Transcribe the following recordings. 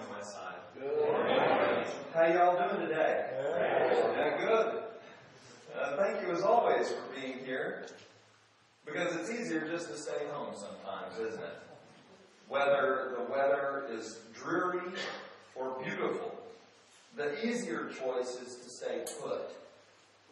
morning, Westside. Good morning. How y'all doing today? Yeah, good. Thank you as always for being here, because it's easier just to stay home sometimes, isn't it? Whether the weather is dreary or beautiful, the easier choice is to stay put.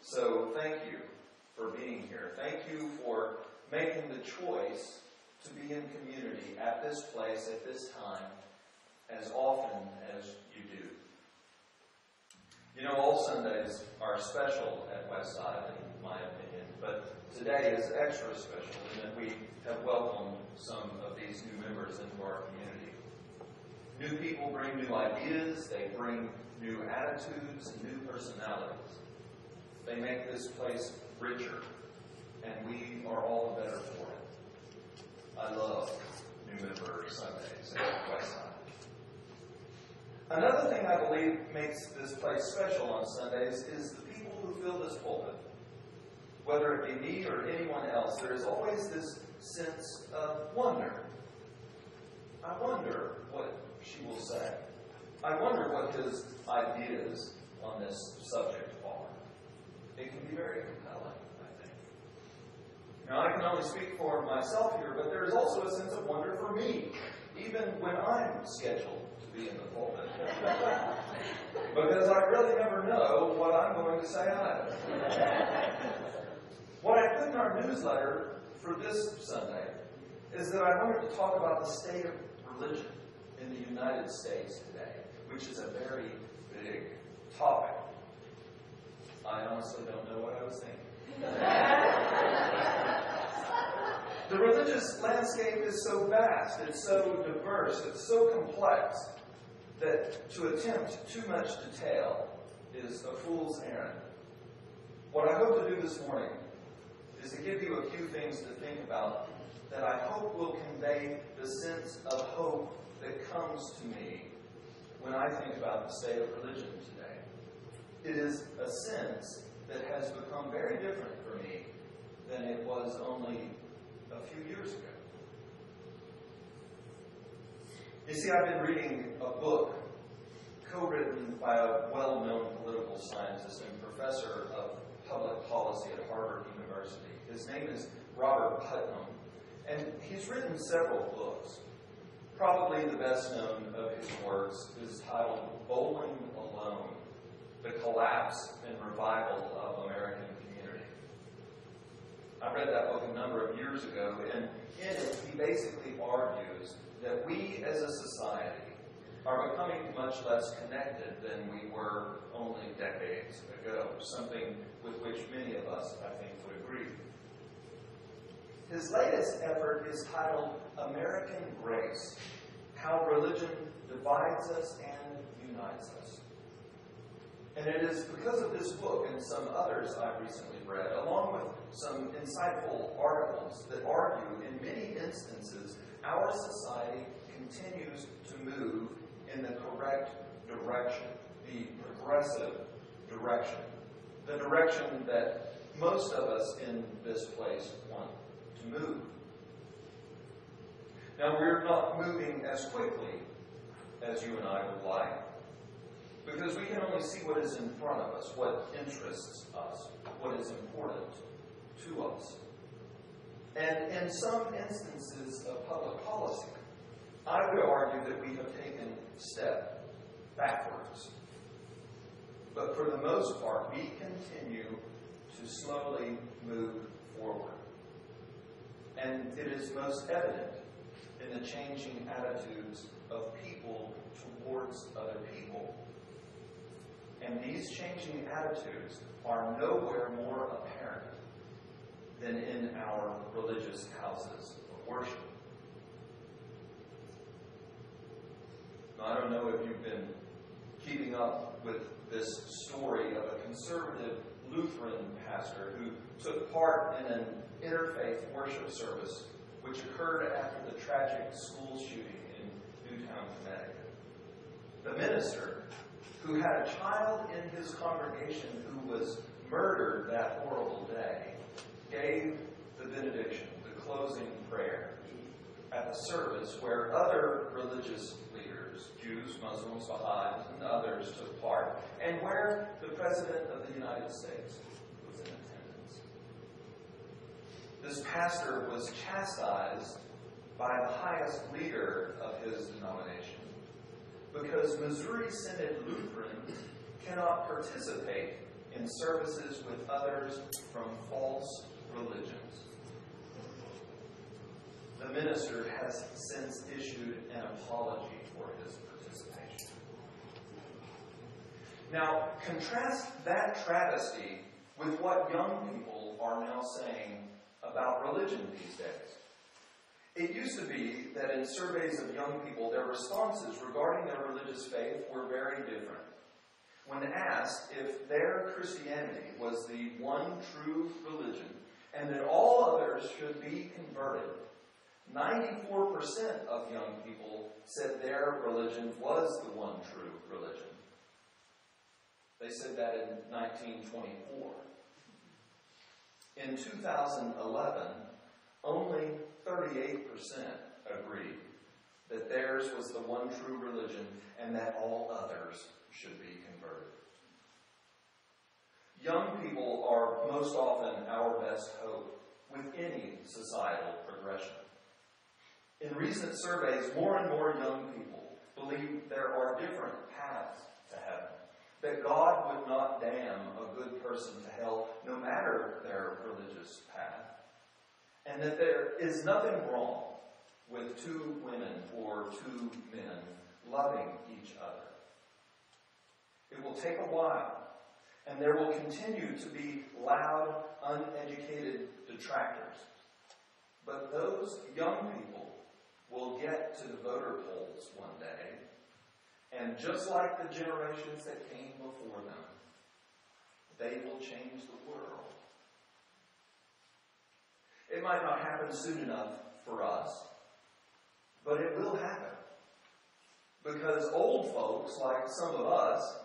So thank you for being here. Thank you for making the choice to be in community at this place, at this time, as often as you do. You know, all Sundays are special at Westside, in my opinion, but today is extra special in that we have welcomed some of these new members into our community. New people bring new ideas, they bring new attitudes and new personalities. They make this place richer, and we are all the better for it. I love new member Sundays at Westside. Another thing I believe makes this place special on Sundays is the people who fill this pulpit. Whether it be me or anyone else, there is always this sense of wonder. I wonder what she will say. I wonder what his ideas on this subject are. It can be very compelling, I think. Now, I can only speak for myself here, but there is also a sense of wonder for me, even when I'm scheduled to be in the pulpit. Because I really never know what I'm going to say either. What I put in our newsletter for this Sunday is that I wanted to talk about the state of religion in the United States today, which is a very big topic. I honestly don't know what I was thinking. The religious landscape is so vast, it's so diverse, it's so complex, that to attempt too much detail is a fool's errand. What I hope to do this morning is to give you a few things to think about that I hope will convey the sense of hope that comes to me when I think about the state of religion today. It is a sense that has become very different for me than it was only a few years ago. You see, I've been reading a book co-written by a well-known political scientist and professor of public policy at Harvard University. His name is Robert Putnam, and he's written several books. Probably the best known of his works is titled Bowling Alone: The Collapse and Revival of American Community. I read that book a number of years ago, and in it he basically argues that we as a society are becoming much less connected than we were only decades ago, something with which many of us, I think, would agree. His latest effort is titled American Grace: How Religion Divides Us and Unites Us. And it is because of this book and some others I've recently read, along with some insightful articles, that argue in many instances our society continues to move in the correct direction, the progressive direction, the direction that most of us in this place want to move. Now, we're not moving as quickly as you and I would like, because we can only see what is in front of us, what interests us, what is important to us. And in some instances of public policy, I would argue that we have taken a step backwards. But for the most part, we continue to slowly move forward. And it is most evident in the changing attitudes of people towards other people. And these changing attitudes are nowhere more apparent than in our religious houses of worship. Now, I don't know if you've been keeping up with this story of a conservative Lutheran pastor who took part in an interfaith worship service which occurred after the tragic school shooting in Newtown, Connecticut. The minister, who had a child in his congregation who was murdered that horrible day, gave the benediction, the closing prayer, at the service where other religious leaders, Jews, Muslims, Baha'is, and others took part, and where the President of the United States was in attendance. This pastor was chastised by the highest leader of his denomination because Missouri Synod Lutherans cannot participate in services with others from false religions. The minister has since issued an apology for his participation. Now, contrast that travesty with what young people are now saying about religion these days. It used to be that in surveys of young people, their responses regarding their religious faith were very different. When asked if their Christianity was the one true religion and that all others should be converted, 94% of young people said their religion was the one true religion. They said that in 1924. In 2011, only 38% agreed that theirs was the one true religion and that all others should be converted. Young people are most often our best hope with any societal progression. In recent surveys, more and more young people believe there are different paths to heaven, that God would not damn a good person to hell no matter their religious path, and that there is nothing wrong with two women or two men loving each other. It will take a while, and there will continue to be loud, uneducated detractors. But those young people will get to the voter polls one day, and just like the generations that came before them, they will change the world. It might not happen soon enough for us, but it will happen. Because old folks, like some of us,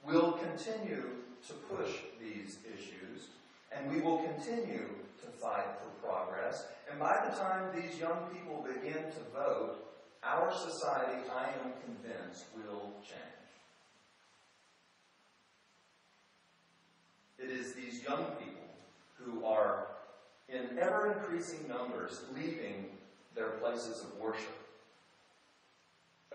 will continue to push these issues, and we will continue to fight for progress. And by the time these young people begin to vote, our society, I am convinced, will change. It is these young people who are in ever-increasing numbers leaving their places of worship.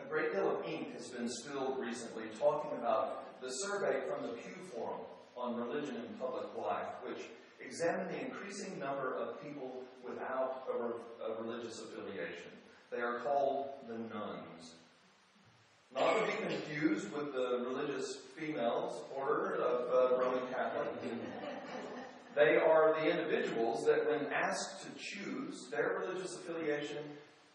A great deal of ink has been spilled recently talking about the survey from the Pew Forum on Religion in Public Life, which examined the increasing number of people without a religious affiliation. They are called the nuns. Not to be confused with the religious females order of Roman Catholic. They are the individuals that, when asked to choose their religious affiliation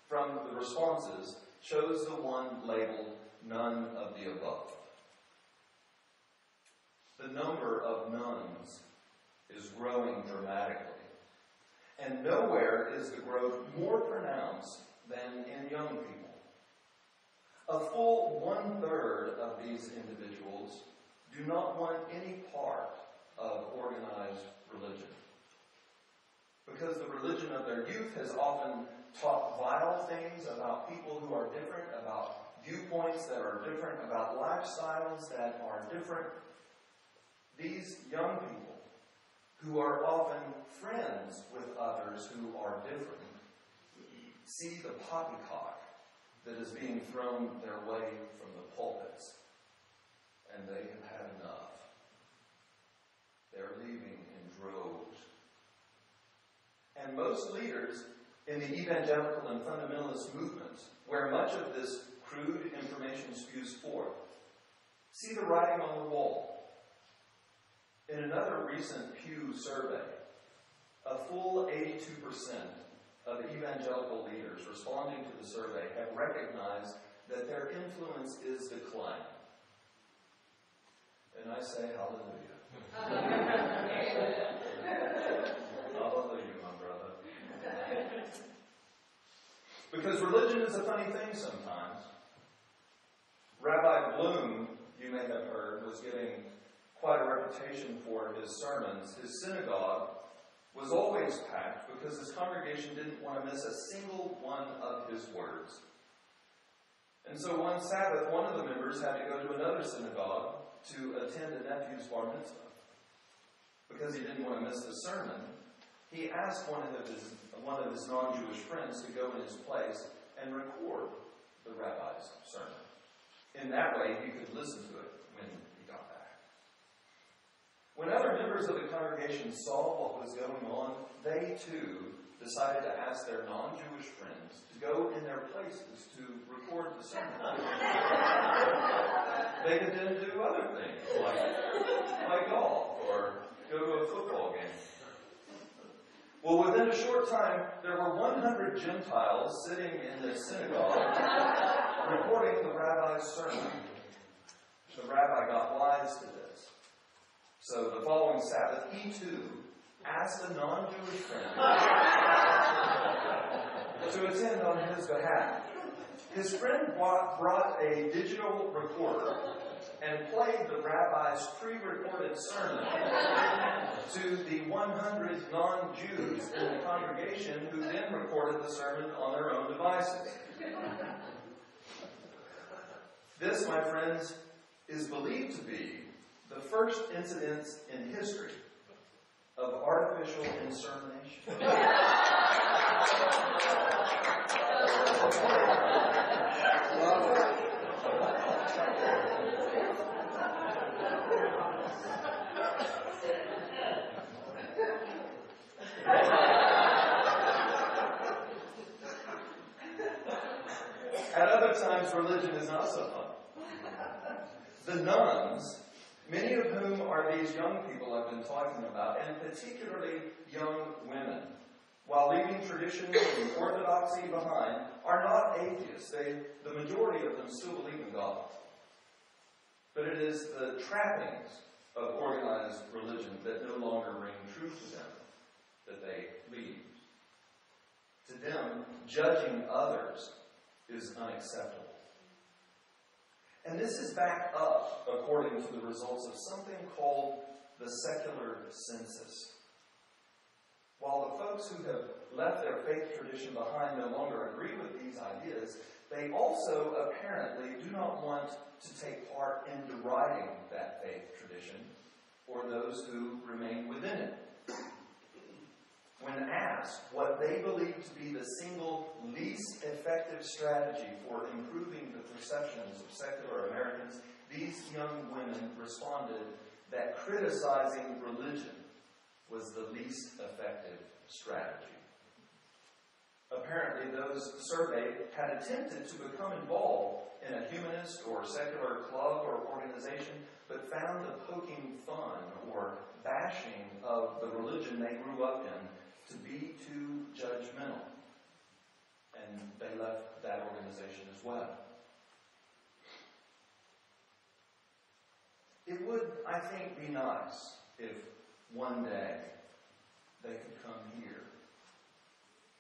from the responses, chose the one labeled none of the above. The number of nuns is growing dramatically, and nowhere is the growth more pronounced than in young people. A full 1/3 of these individuals do not want any part of organized religion, because the religion of their youth has often taught vile things about people who are different, about viewpoints that are different, about lifestyles that are different. These young people, who are often friends with others who are different, see the poppycock that is being thrown their way from the pulpits, and they have had enough. They're leaving in droves. And most leaders in the evangelical and fundamentalist movements, where much of this crude information spews forth, see the writing on the wall. In another recent Pew survey, a full 82% of evangelical leaders responding to the survey have recognized that their influence is declining. And I say hallelujah. Hallelujah, my brother. Because religion is a funny thing sometimes. Rabbi Bloom, you may have heard, was getting quite a reputation for his sermons. His synagogue was always packed because his congregation didn't want to miss a single one of his words. And so one Sabbath, one of the members had to go to another synagogue to attend a nephew's bar mitzvah. Because he didn't want to miss the sermon, he asked one of his non-Jewish friends to go in his place and record the rabbi's sermon. In that way, he could listen to it when he got back. When other members of the congregation saw what was going on, they too decided to ask their non-Jewish friends to go in their places to record the sermon. They could then do other things, like play golf or go to a football game. Well, within a short time, there were 100 Gentiles sitting in the synagogue recording the rabbi's sermon. The rabbi got wise to this. So the following Sabbath, he too asked a non-Jewish friend to attend on his behalf. His friend brought a digital recorder and played the rabbi's pre-recorded sermon to the 100 non-Jews in the congregation, who then recorded the sermon on their own devices. This, my friends, is believed to be the first incident in history of artificial insemination. At other times, religion is not so fun. The nuns, many of whom are these young people I've been talking about, and particularly young women, while leaving tradition and orthodoxy behind, are not atheists. The majority of them still believe in God. But it is the trappings of organized religion that no longer ring true to them that they leave. To them, judging others is unacceptable. And this is backed up, according to the results of something called the secular census. While the folks who have left their faith tradition behind no longer agree with these ideas, they also apparently do not want to take part in deriding that faith tradition or those who remain within it. When asked what they believe to be the single least effective strategy for improving the perceptions of secular Americans, these young women responded that criticizing religion was the least effective strategy. Apparently, those surveyed had attempted to become involved in a humanist or secular club or organization, but found the poking fun or bashing of the religion they grew up in to be too judgmental. And they left that organization as well. It would, I think, be nice if one day they could come here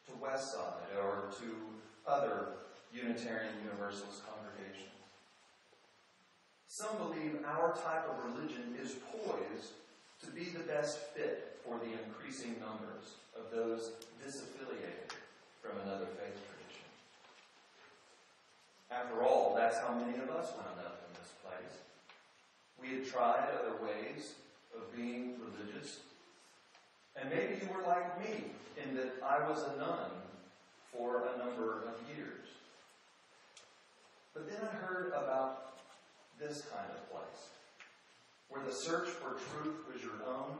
to Westside or to other Unitarian Universalist congregations. Some believe our type of religion is poised to be the best fit for the increasing numbers of those disaffiliated from another faith tradition. After all, that's how many of us wound up in this place. We had tried other ways of being religious. And maybe you were like me, in that I was a nun for a number of years. But then I heard about this kind of place, where the search for truth was your own,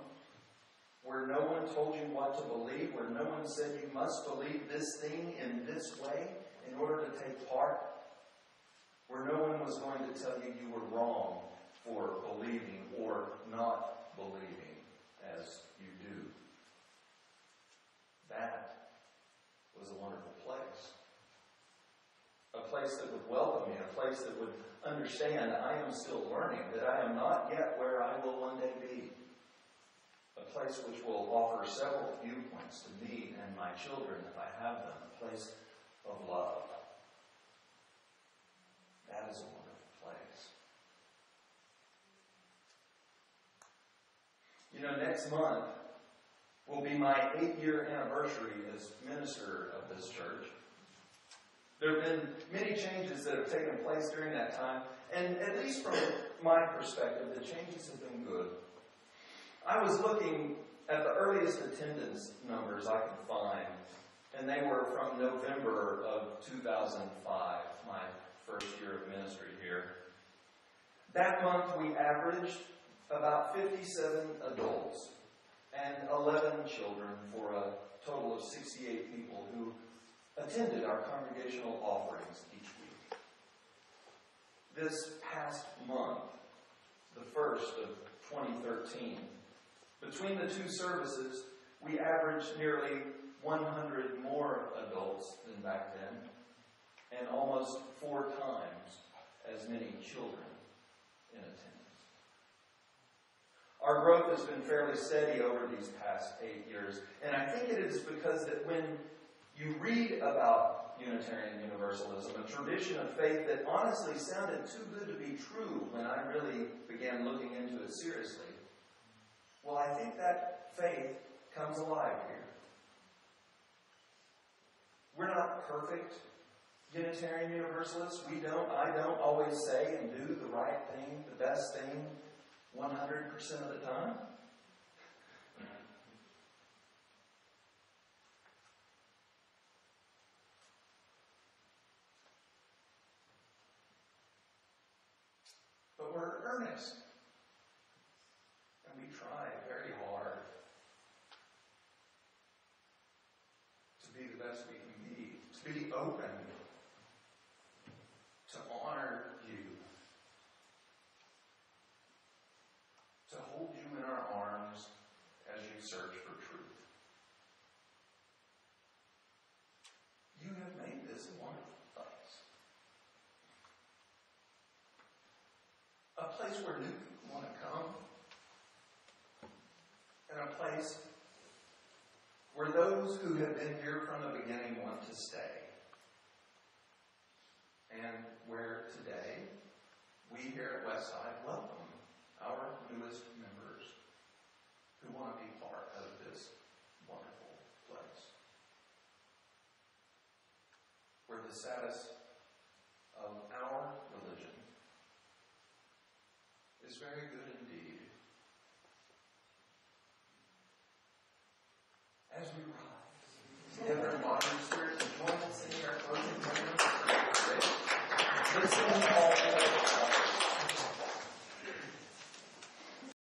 where no one told you what to believe, where no one said you must believe this thing in this way in order to take part, where no one was going to tell you you were wrong for believing or not believing as you do. That was a wonderful place. A place that would welcome me, a place that would understand I am still learning, that I am not yet where I will one day be. A place which will offer several viewpoints to me and my children, if I have them. A place of love. That is a wonderful place. You know, next month will be my 8-year anniversary as minister of this church. There have been many changes that have taken place during that time, and at least from my perspective, the changes have been good. I was looking at the earliest attendance numbers I could find, and they were from November of 2005, my first year of ministry here. That month we averaged about 57 adults and 11 children for a total of 68 people who attended our congregational offerings each week. This past month, the first of 2013, between the two services, we averaged nearly 100 more adults than back then, and almost 4 times as many children in attendance. Our growth has been fairly steady over these past 8 years, and I think it is because that when you read about Unitarian Universalism, a tradition of faith that honestly sounded too good to be true when I really began looking into it seriously, well, I think that faith comes alive here. We're not perfect Unitarian Universalists. I don't always say and do the right thing, the best thing, 100% of the time. But we're earnest. And we try very hard to be the best we can be, to be open, to honor you, to hold you in our arms as you search for truth. You have made this a wonderful place. A place where new people want to come, and a place where those who have been here from the beginning want to stay. And where today, we here at Westside welcome our newest members who want to be part of this wonderful place. Where the status of our religion is very good indeed. As we rise